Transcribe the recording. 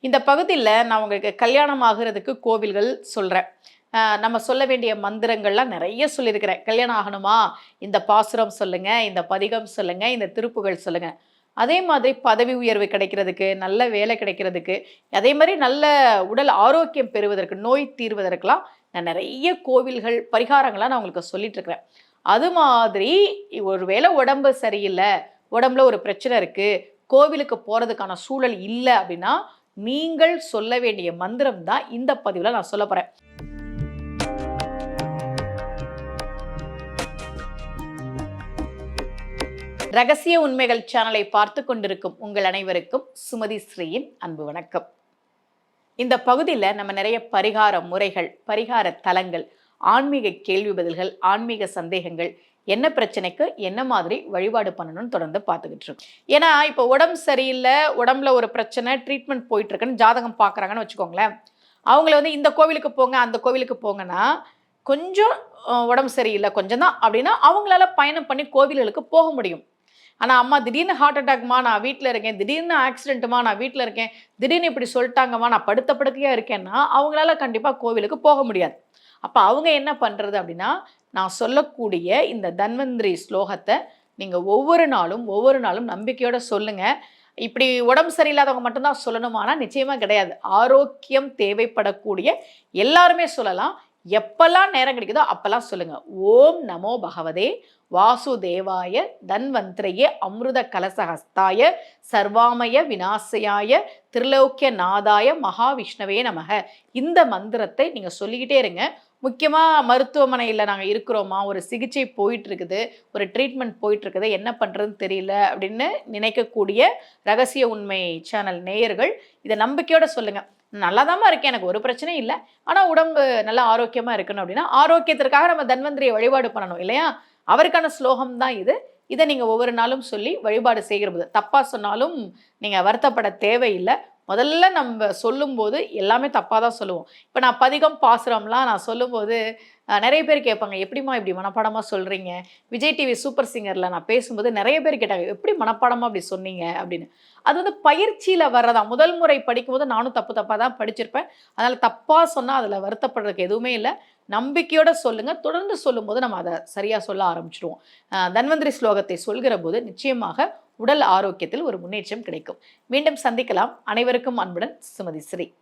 இந்த பகுதியில் நான் உங்களுக்கு கல்யாணம் ஆகுறதுக்கு கோவில்கள் சொல்கிறேன். நம்ம சொல்ல வேண்டிய மந்திரங்கள்லாம் நிறைய சொல்லியிருக்கிறேன். கல்யாணம் ஆகணுமா, இந்த பாசுரம் சொல்லுங்கள், இந்த பதிகம் சொல்லுங்கள், இந்த திருப்புகள் சொல்லுங்கள். அதே மாதிரி பதவி உயர்வு கிடைக்கிறதுக்கு, நல்ல வேலை கிடைக்கிறதுக்கு, அதே மாதிரி நல்ல உடல் ஆரோக்கியம் பெறுவதற்கு, நோய் தீர்வதற்கெல்லாம் நான் நிறைய கோவில்கள் பரிகாரங்கள்லாம் நான் உங்களுக்கு சொல்லிட்டுருக்கிறேன். அது மாதிரி ஒரு வேளை உடம்பு சரியில்லை, உடம்புல ஒரு பிரச்சனை இருக்குது, கோவிலுக்கு போகிறதுக்கான சூழல் இல்லை அப்படின்னா நீங்கள் சொல்ல வேண்டிய மந்திரம் தான் இந்த பதிவில் நான் சொல்ல போகிறேன். ரகசிய உண்மைகள் சேனலை பார்த்து கொண்டிருக்கும் உங்கள் அனைவருக்கும் சுமதி ஸ்ரீயின் அன்பு வணக்கம். இந்த பகுதியில் நம்ம நிறைய பரிகார முறைகள், பரிகார தலங்கள், ஆன்மீக கேள்வி பதில்கள், ஆன்மீக சந்தேகங்கள், என்ன பிரச்சனைக்கு என்ன மாதிரி வழிபாடு பண்ணணும்னு தொடர்ந்து பார்த்துக்கிட்டு இருக்கோம். ஏன்னா இப்போ உடம்பு சரியில்லை, உடம்புல ஒரு பிரச்சனை, ட்ரீட்மெண்ட் போயிட்டு இருக்குன்னு ஜாதகம் பார்க்குறாங்கன்னு வச்சுக்கோங்களேன். அவங்கள வந்து இந்த கோவிலுக்கு போங்க, அந்த கோவிலுக்கு போங்கன்னா கொஞ்சம் உடம்பு சரியில்லை, கொஞ்சம் தான் அப்படின்னா அவங்களால பயணம் பண்ணி கோவில்களுக்கு போக முடியும். ஆனால் அம்மா திடீர்னு ஹார்ட் அட்டாக்மா, நான் வீட்டில் இருக்கேன், திடீர்னு ஆக்சிடென்ட்டுமா, நான் வீட்டில் இருக்கேன், திடீர்னு இப்படி சொல்லிட்டாங்கம்மா, நான் படுத்த படுக்கையாக இருக்கேன்னா அவங்களால கண்டிப்பாக கோவிலுக்கு போக முடியாது. அப்போ அவங்க என்ன பண்ணுறது அப்படின்னா, நான் சொல்லக்கூடிய இந்த தன்வந்திரி ஸ்லோகத்தை நீங்கள் ஒவ்வொரு நாளும் நம்பிக்கையோடு சொல்லுங்கள். இப்படி உடம்பு சரியில்லாதவங்க மட்டும்தான் சொல்லணுமானா நிச்சயமாக கிடையாது. ஆரோக்கியம் தேவைப்படக்கூடிய எல்லாருமே சொல்லலாம். எப்பெல்லாம் நேரம் கிடைக்குதோ அப்பெல்லாம் சொல்லுங்க. ஓம் நமோ பகவதே வாசுதேவாய தன்வந்திரையே அமிர்த கலசஹஸ்தாய சர்வாமய விநாசயாய திரிலோக்கிய நாதாய மகாவிஷ்ணவே நமக. இந்த மந்திரத்தை நீங்கள் சொல்லிக்கிட்டே இருங்க. முக்கியமாக மருத்துவமனையில் நாங்கள் இருக்கிறோமா, ஒரு சிகிச்சை போயிட்டு இருக்குது, ஒரு ட்ரீட்மெண்ட் போயிட்டு இருக்குது, என்ன பண்ணுறதுன்னு தெரியல அப்படின்னு நினைக்கக்கூடிய ரகசிய உண்மை சேனல் நேயர்கள் இதை நம்பிக்கையோடு சொல்லுங்கள். நல்லாதாம்மா இருக்கேன், எனக்கு ஒரு பிரச்சனையும் இல்லை, ஆனால் உடம்பு நல்லா ஆரோக்கியமாக இருக்கணும் அப்படின்னா ஆரோக்கியத்திற்காக நம்ம தன்வந்திரியை வழிபாடு பண்ணணும் இல்லையா? அவருக்கான ஸ்லோகம் தான் இது. இதை நீங்கள் ஒவ்வொரு நாளும் சொல்லி வழிபாடு செய்கிற போது தப்பாக சொன்னாலும் நீங்கள் வருத்தப்பட தேவையில்லை. முதல்ல நம்ம சொல்லும்போது எல்லாமே தப்பாக தான் சொல்லுவோம். இப்போ நான் பதிகம் பாசுரம்லாம் நான் சொல்லும்போது நிறைய பேர் கேட்பாங்க, எப்படிம்மா இப்படி மனப்பாடமாக சொல்கிறீங்க? விஜய் டிவி சூப்பர் சிங்கரில் நான் பேசும்போது நிறைய பேர் கேட்டாங்க, எப்படி மனப்பாடமாக அப்படி சொன்னீங்க அப்படின்னு. அது வந்து பயிற்சியில் வர்றதா. முதல் முறை படிக்கும்போது நானும் தப்பாக தான் படிச்சிருப்பேன். அதனால் தப்பாக சொன்னால் அதில் வருத்தப்படுறதுக்கு எதுவுமே இல்லை. நம்பிக்கையோடு சொல்லுங்கள். தொடர்ந்து சொல்லும்போது நம்ம அதை சரியாக சொல்ல ஆரம்பிச்சிடுவோம். தன்வந்திரி ஸ்லோகத்தை சொல்கிற போது நிச்சயமாக உடல் ஆரோக்கியத்தில் ஒரு முன்னேற்றம் கிடைக்கும். மீண்டும் சந்திக்கலாம். அனைவருக்கும் அன்புடன் சுமதி ஸ்ரீ.